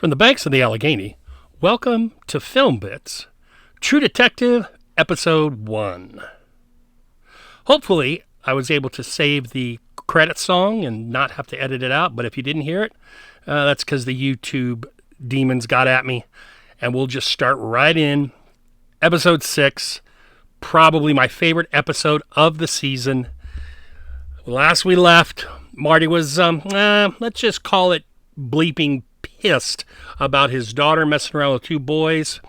From the banks of the Allegheny, welcome to Film Bits, True Detective, Episode 1. Hopefully, I was able to save the credit song and not have to edit it out, but if you didn't hear it, that's because the YouTube demons got at me, and we'll just start right in. Episode 6, probably my favorite episode of the season. Last we left, Marty was, let's just call it bleeping pissed about his daughter messing around with two boys.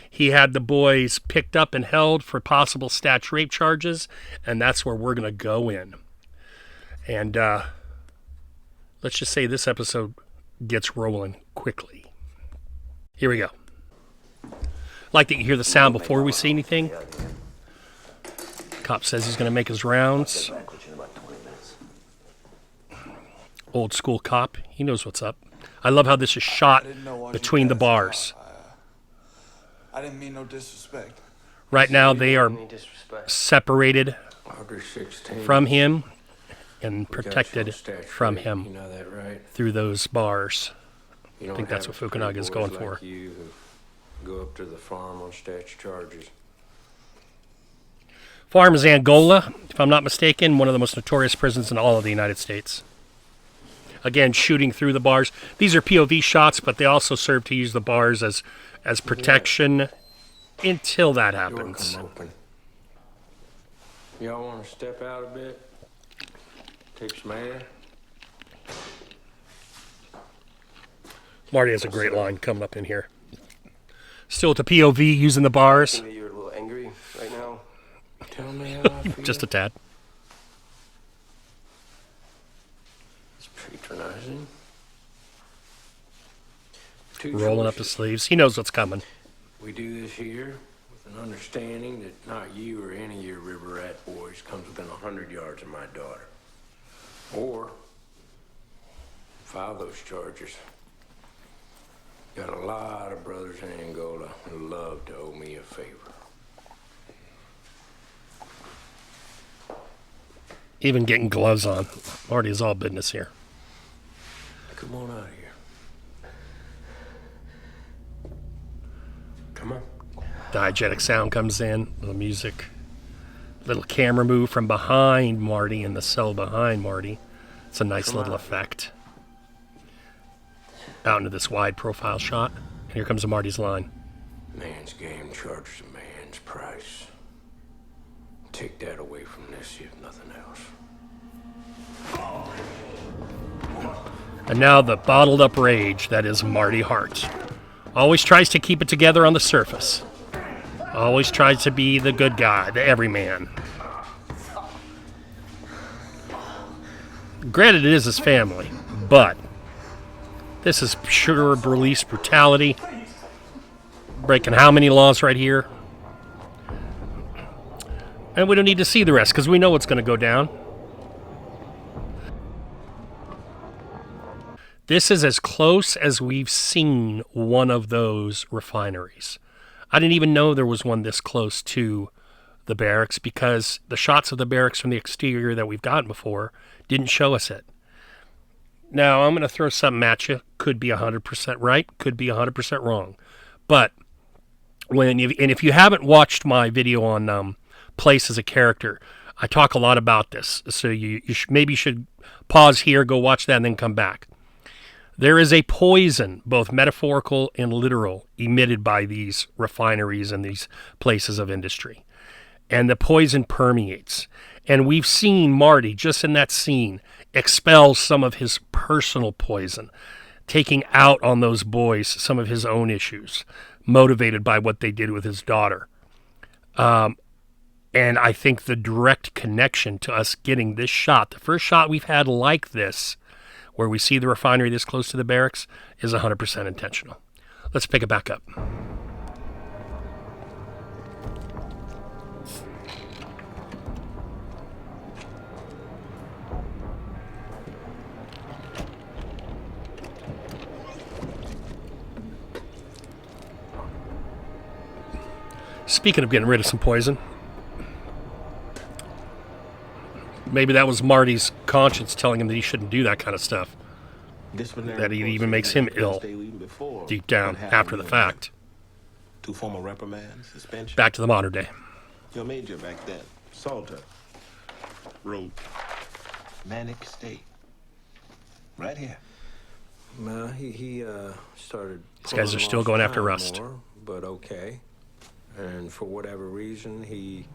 He had the boys picked up and held for possible statute rape charges, and that's where we're going to go in. And let's just say this episode gets rolling quickly. Here we go. Like that you hear the sound before we see anything. Cop says he's going to make his rounds. Old school cop. He knows what's up. I love how this is shot between the bars. I didn't mean no disrespect. Right now they are separated from him and protected from him through those bars. I think that's what Fukunaga is going for. Go up to the farm on statute charges. Farm is Angola, if I'm not mistaken, one of the most notorious prisons in all of the United States. Again, shooting through the bars. These are POV shots, but they also serve to use the bars as protection until that happens. Y'all want to step out a bit? Take some air? Marty has a great line coming up in here. Still with the POV using the bars. Maybe you're a little angry right now. Tell me how I feel. Just a tad. It's patronizing. Rolling up his sleeves. He knows what's coming. We do this here with an understanding that not you or any of your river rat boys comes within 100 yards of my daughter. Or file those charges. Got a lot of brothers in Angola who love to owe me a favor. Even getting gloves on. Marty is all business here. Come on out of here. Come on. Diegetic sound comes in, the music. Little camera move from behind Marty in the cell behind Marty. It's a nice little effect. Out into this wide profile shot. And here comes Marty's line. Man's game charges a man's price. Take that away from this, if nothing else. And now the bottled up rage that is Marty Hart. Always tries to keep it together on the surface. Always tries to be the good guy, the everyman. Granted, it is his family, but this is pure police brutality. Breaking how many laws right here? And we don't need to see the rest because we know what's going to go down. This is as close as we've seen one of those refineries. I didn't even know there was one this close to the barracks because the shots of the barracks from the exterior that we've gotten before didn't show us it. Now, I'm going to throw something at you. Could be 100% right, could be 100% wrong. But if you haven't watched my video on Place as a Character, I talk a lot about this. So you should pause here, go watch that, and then come back. There is a poison, both metaphorical and literal, emitted by these refineries and these places of industry. And the poison permeates. And we've seen Marty, just in that scene, expel some of his personal poison, taking out on those boys some of his own issues, motivated by what they did with his daughter. And I think the direct connection to us getting this shot, the first shot we've had like this, where we see the refinery this close to the barracks, is 100% intentional. Let's pick it back up. Speaking of getting rid of some poison, maybe that was Marty's conscience telling him that he shouldn't do that kind of stuff. that it even makes him ill deep down after the fact. 2 formal reprimands, suspension. Back to the modern day. Your major back then, Salter, wrote manic state. Right here. Well, he started. These guys are pulling still off going after time Rust. more, but okay. And for whatever reason, he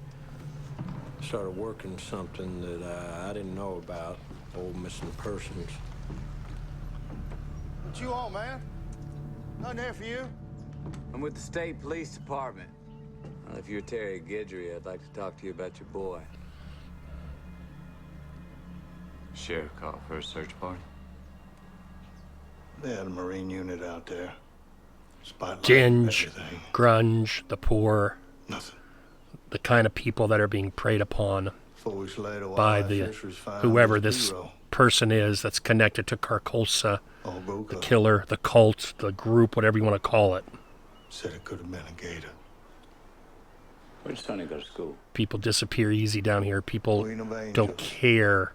started working something that I didn't know about. Old missing persons. What you want, man? Nothing there for you. I'm with the state police department. Well, if you're Terry Guidry, I'd like to talk to you about your boy. Sheriff called for a search party. They had a Marine unit out there. Spotlight, Ginge, everything. grunge, the poor, Nothing. the kind of people that are being preyed upon 4 weeks later, by wildlife the fisheries found whoever his this bureau, person is that's connected to Carcosa, all broke the up. killer, the cult, the group, whatever you want to call it. Said it could have been a gator. Where'd Sonny go to school? People disappear easy down here. People Queen of Angels. don't care.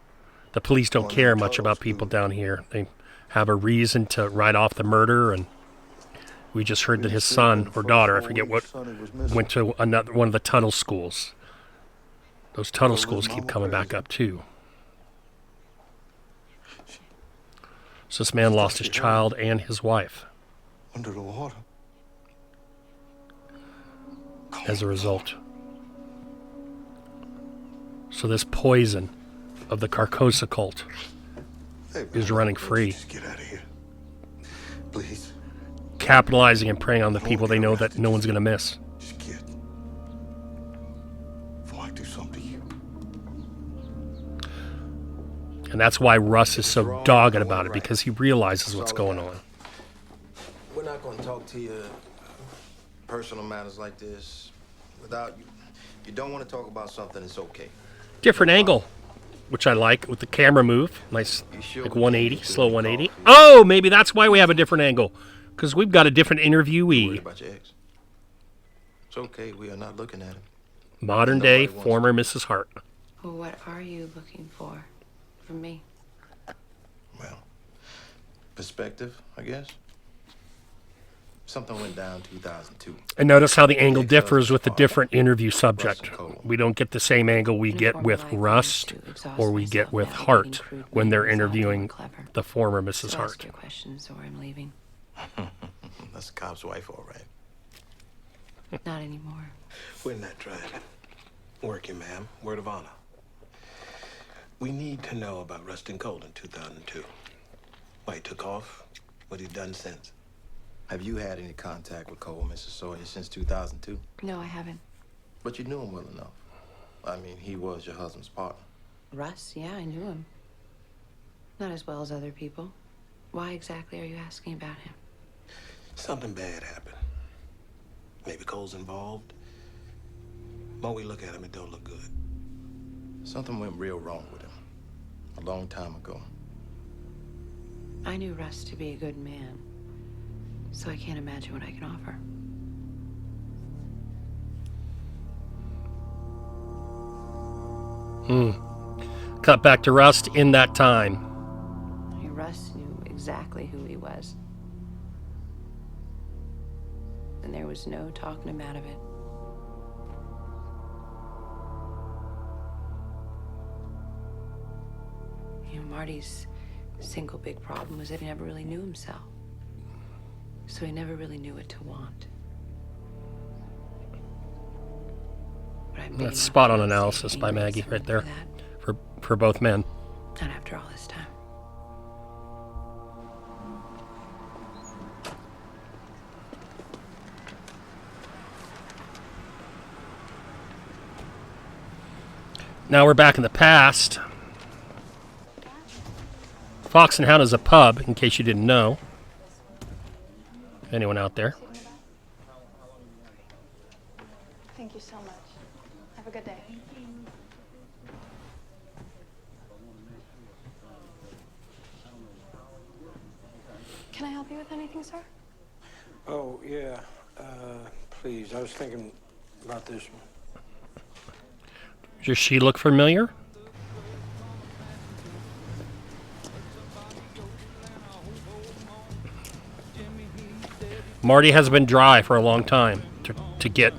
The police don't One of care the much tunnel about people schools. down here. They have a reason to write off the murder, and we just heard that his son or daughter, I forget what, went to another one of the tunnel schools. Those tunnel schools keep coming back up too. So this man lost his child and his wife Under the water. as a result. So this poison of the Carcosa cult Hey, is man, running why don't you free, Just get out of here. Please. capitalizing and preying on the people they know that no one's going to miss. Just get. Before I do something to you. And that's why Russ is so dogged about it, because he realizes what's going on. We're not going to talk to you personal matters like this without you. You don't want to talk about something, it's okay. Different angle, which I like, with the camera move. Nice, You sure like we 180, can't slow do 180. coffee? Oh, maybe that's why we have a different angle, because we've got a different Worried interviewee. about your ex. It's okay, we are not looking at him. Modern day Nobody wants former Mrs. Hart. Well, what are you looking for from me? Well, perspective, I guess. Something went down 2002. And notice how the angle Ex-husband's differs with the father, different interview subject. Russell Cole. We don't get the same angle we get with Rust or we get with Hart when they're interviewing the former Mrs. So Hart. ask your questions or I'm leaving. That's the cop's wife, all right. Not anymore. We're not trying to work you, ma'am. Word of honor. We need to know about Rustin Cole in 2002. Why he took off, what he's done since. Have you had any contact with Cole, Mrs. Sawyer, since 2002? No, I haven't. But you knew him well enough. I mean, he was your husband's partner. Russ, yeah, I knew him. Not as well as other people. Why exactly are you asking about him? Something bad happened. Maybe Cole's involved. When we look at him, it don't look good. Something went real wrong with him a long time ago. I knew Russ to be a good man, so I can't imagine what I can offer. Cut back to Rust in that time. Russ knew exactly who he was. And there was no talking him out of it. You know, Marty's single big problem was that he never really knew himself. So he never really knew what to want. But I'm big That's enough spot on to say analysis he by needs Maggie someone right there. for that. For both men. Not after all this time. Now we're back in the past. Fox and Hound is a pub, in case you didn't know. Anyone out there? Thank you so much. Have a good day. Can I help you with anything, sir? Oh, yeah. Please, I was thinking about this one. Does she look familiar? Marty has been dry for a long time to get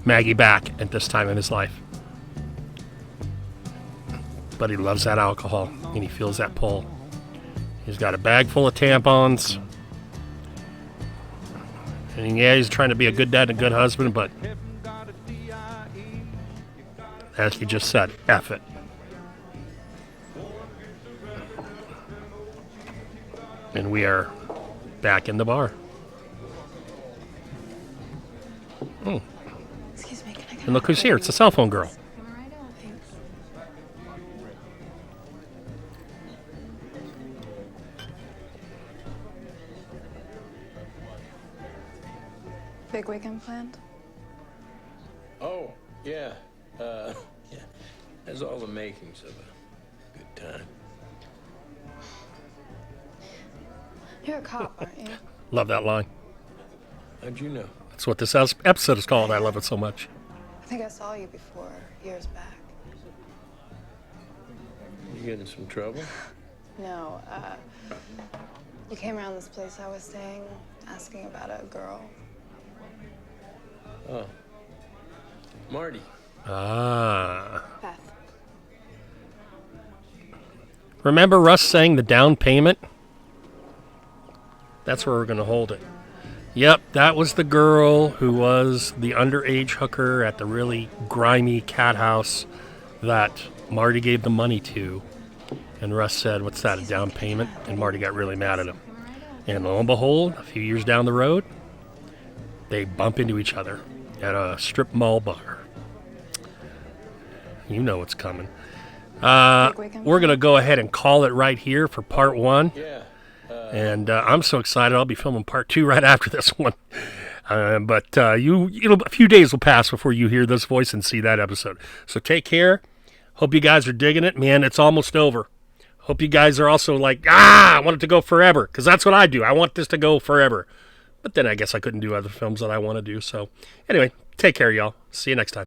Maggie back at this time in his life. But he loves that alcohol, and he feels that pull. He's got a bag full of tampons. And yeah, he's trying to be a good dad and a good husband, but as he just said, F it. And we are back in the bar. Oh. Excuse me, can I And look who's here. It's the cell phone girl. Thanks. Big weekend planned? Oh, yeah. Yeah. Has all the makings of a good time. You're a cop, aren't you? Love that line. How'd you know? That's what this episode is called. I love it so much. I think I saw you before, years back. You get in some trouble? No, you came around this place I was staying, asking about a girl. Oh. Marty. Ah. Beth. Remember Russ saying the down payment? That's where we're going to hold it. Yep, that was the girl who was the underage hooker at the really grimy cat house that Marty gave the money to. And Russ said, what's that, a down payment? And Marty got really mad at him. And lo and behold, a few years down the road, they bump into each other at a strip mall bar. You know what's coming. We're going to go ahead and call it right here for part 1. Yeah. And I'm so excited. I'll be filming part 2 right after this one. But a few days will pass before you hear this voice and see that episode. So take care. Hope you guys are digging it. Man, it's almost over. Hope you guys are also like, I want it to go forever. Because that's what I do. I want this to go forever. But then I guess I couldn't do other films that I want to do. So anyway, take care, y'all. See you next time.